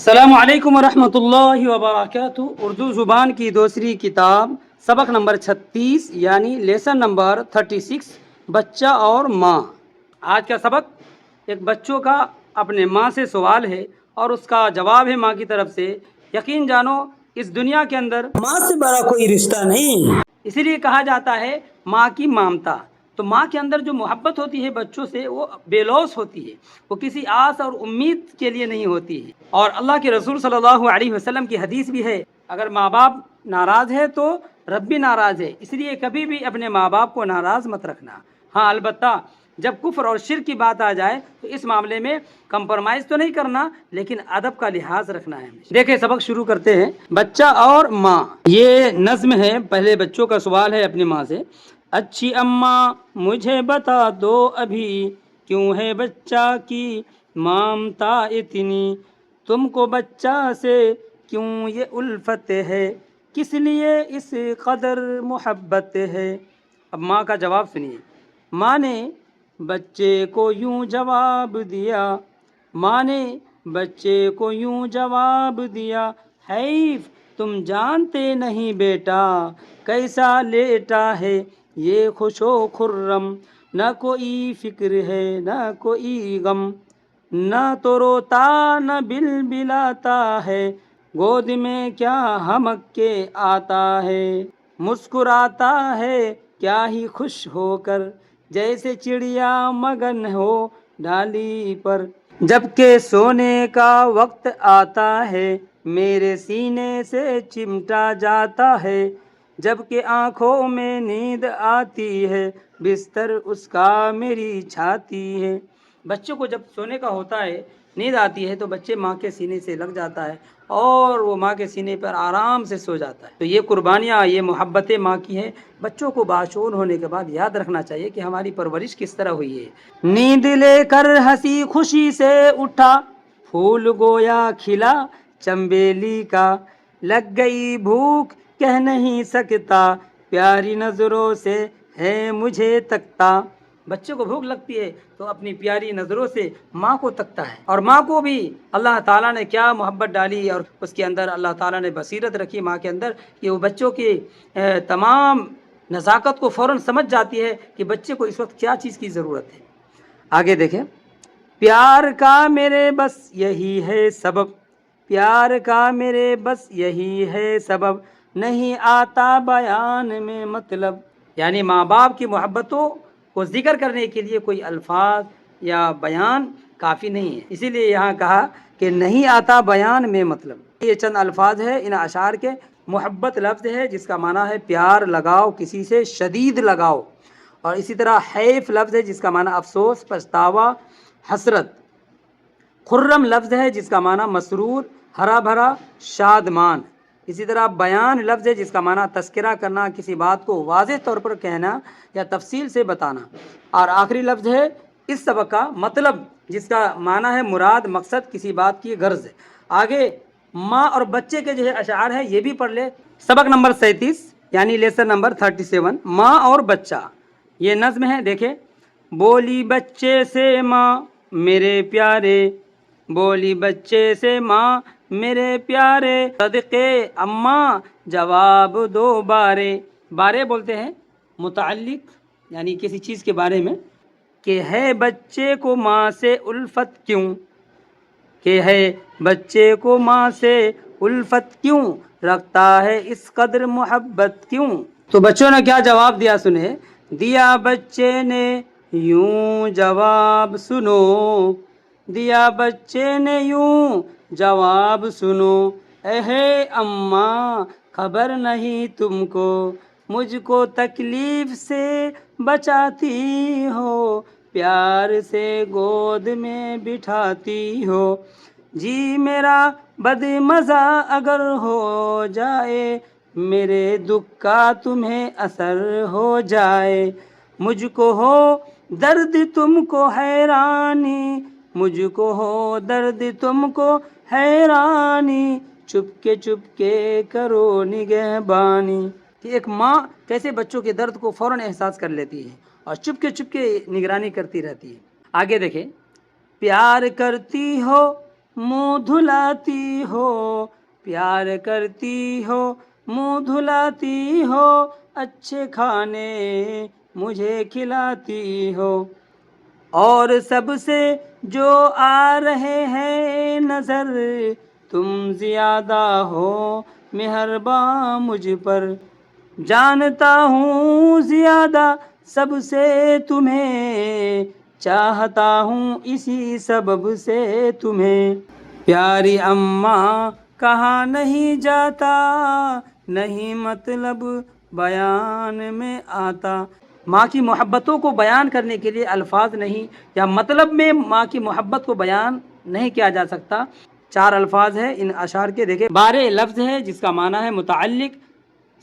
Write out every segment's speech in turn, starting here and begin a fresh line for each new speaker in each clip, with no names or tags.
السلام علیکم ورحمۃ اللہ وبرکاتہ۔ اردو زبان کی دوسری کتاب سبق نمبر 36 یعنی لیسن نمبر 36 بچہ اور ماں۔ آج کا سبق ایک بچوں کا اپنے ماں سے سوال ہے اور اس کا جواب ہے ماں کی طرف سے۔ یقین جانو اس دنیا کے اندر
ماں سے بڑا کوئی رشتہ نہیں۔
اسی لیے کہا جاتا ہے ماں کی مامتا۔ تو ماں کے اندر جو محبت ہوتی ہے بچوں سے وہ بے لوث ہوتی ہے، وہ کسی آس اور امید کے لیے نہیں ہوتی ہے۔ اور اللہ کے رسول صلی اللہ علیہ وسلم کی حدیث بھی ہے، اگر ماں باپ ناراض ہے تو رب بھی ناراض ہے، اس لیے کبھی بھی اپنے ماں باپ کو ناراض مت رکھنا۔ ہاں البتہ جب کفر اور شرک کی بات آ جائے تو اس معاملے میں کمپرومائز تو نہیں کرنا، لیکن ادب کا لحاظ رکھنا ہے۔ دیکھیں سبق شروع کرتے ہیں۔ بچہ اور ماں، یہ نظم ہے۔ پہلے بچوں کا سوال ہے اپنی ماں سے، اچھی اماں مجھے بتا دو ابھی، کیوں ہے بچہ کی مامتا اتنی، تم کو بچہ سے کیوں یہ الفت ہے، کس لیے اس قدر محبت ہے۔ اب ماں کا جواب سنیے۔ ماں نے بچے کو یوں جواب دیا، ماں نے بچے کو یوں جواب دیا، حیف تم جانتے نہیں بیٹا کیسا لیٹا ہے یہ خوش و خرم، نہ کوئی فکر ہے نہ کوئی غم، نہ تو روتا نہ بلبلاتا ہے، گود میں کیا ہمک کے آتا ہے، مسکراتا ہے کیا ہی خوش ہو کر، جیسے چڑیا مگن ہو ڈالی پر، جب کہ سونے کا وقت آتا ہے میرے سینے سے چمٹا جاتا ہے، جب کہ آنکھوں میں نیند آتی ہے بستر اس کا میری چھاتی ہے۔ بچوں کو جب سونے کا ہوتا ہے، نیند آتی ہے، تو بچے ماں کے سینے سے لگ جاتا ہے اور وہ ماں کے سینے پر آرام سے سو جاتا ہے۔ تو یہ قربانیاں، یہ محبتیں ماں کی ہیں۔ بچوں کو باشعور ہونے کے بعد یاد رکھنا چاہیے کہ ہماری پرورش کس طرح ہوئی ہے۔ نیند لے کر ہنسی خوشی سے اٹھا، پھول گویا کھلا چنبیلی کا، لگ گئی بھوک کہہ نہیں سکتا، پیاری نظروں سے ہے مجھے تکتا۔ بچے کو بھوک لگتی ہے تو اپنی پیاری نظروں سے ماں کو تکتا ہے، اور ماں کو بھی اللہ تعالیٰ نے کیا محبت ڈالی، اور اس کے اندر اللہ تعالیٰ نے بصیرت رکھی ماں کے اندر کہ وہ بچوں کی تمام نزاکت کو فوراً سمجھ جاتی ہے کہ بچے کو اس وقت کیا چیز کی ضرورت ہے۔ آگے دیکھیں، پیار کا میرے بس یہی ہے سبب، پیار کا میرے بس یہی ہے سبب، نہیں آتا بیان میں مطلب۔ یعنی ماں باپ کی محبتوں کو ذکر کرنے کے لیے کوئی الفاظ یا بیان کافی نہیں ہے، اسی لیے یہاں کہا کہ نہیں آتا بیان میں مطلب۔ یہ چند الفاظ ہیں ان اشعار کے۔ محبت لفظ ہے جس کا معنی ہے پیار، لگاؤ، کسی سے شدید لگاؤ، اور اسی طرح حیف لفظ ہے جس کا معنی افسوس، پچھتاوا، حسرت۔ خرم لفظ ہے جس کا معنی مسرور، ہرا بھرا، شادمان۔ اسی طرح بیان لفظ ہے جس کا معنی تذکرہ کرنا، کسی بات کو واضح طور پر کہنا یا تفصیل سے بتانا۔ اور آخری لفظ ہے اس سبق کا مطلب، جس کا معنی ہے مراد، مقصد، کسی بات کی غرض۔ آگے ماں اور بچے کے جو ہے اشعار ہے یہ بھی پڑھ لے۔ سبق نمبر 37 یعنی لیسن نمبر 37 ماں اور بچہ، یہ نظم ہے۔ دیکھیں، بولی بچے سے ماں میرے پیارے، بولی بچے سے ماں میرے پیارے، صدقے اماں جواب دو بارے۔ بارے بولتے ہیں متعلق، یعنی کسی چیز کے بارے میں، کہ ہے بچے کو ماں سے الفت کیوں، کہ ہے بچے کو ماں سے الفت کیوں، رکھتا ہے اس قدر محبت کیوں۔ تو بچوں نے کیا جواب دیا سنے۔ دیا بچے نے یوں جواب سنو، دیا بچے نے یوں جواب سنو، اے اماں خبر نہیں تم کو، مجھ کو تکلیف سے بچاتی ہو، پیار سے گود میں بٹھاتی ہو، جی میرا بد مزہ اگر ہو جائے، میرے دکھ کا تمہیں اثر ہو جائے، مجھ کو ہو درد تم کو حیرانی، مجھ کو ہو درد تم کو حیرانی، چپ کے کرو نگہبانی۔ کہ ایک ماں کیسے بچوں کے درد کو فوراً احساس کر لیتی ہے اور چپ کے نگرانی کرتی رہتی ہے۔ آگے دیکھیں، پیار کرتی ہو منہ دھلاتی ہو، پیار کرتی ہو، منہ دھلاتی ہو، اچھے کھانے مجھے کھلاتی ہو، اور سب سے جو آ رہے ہیں نظر، تم زیادہ ہو مہرباں مجھ پر، جانتا ہوں زیادہ سب سے تمہیں، چاہتا ہوں اسی سبب سے تمہیں، پیاری اماں کہا نہیں جاتا، نہیں مطلب بیان میں آتا۔ ماں کی محبتوں کو بیان کرنے کے لیے الفاظ نہیں، یا مطلب میں ماں کی محبت کو بیان نہیں کیا جا سکتا۔ 4 الفاظ ہیں ان اشعار کے، دیکھیں، بارے لفظ ہے جس کا معنی ہے متعلق،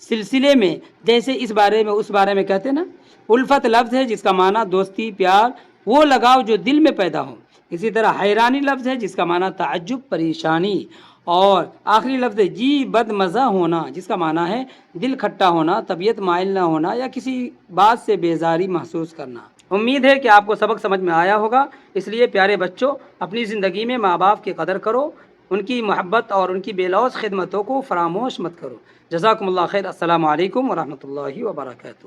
سلسلے میں، جیسے اس بارے میں اس بارے میں کہتے ہیں نا۔ الفت لفظ ہے جس کا معنی دوستی، پیار، وہ لگاؤ جو دل میں پیدا ہو۔ اسی طرح حیرانی لفظ ہے جس کا معنی تعجب، پریشانی، اور آخری لفظ ہے جی بد مزہ ہونا، جس کا معنی ہے دل کھٹا ہونا، طبیعت مائل نہ ہونا، یا کسی بات سے بیزاری محسوس کرنا۔ امید ہے کہ آپ کو سبق سمجھ میں آیا ہوگا، اس لیے پیارے بچوں، اپنی زندگی میں ماں باپ کی قدر کرو، ان کی محبت اور ان کی بے لوث خدمتوں کو فراموش مت کرو۔ جزاکم اللہ خیر۔ السلام علیکم ورحمۃ اللہ وبرکاتہ۔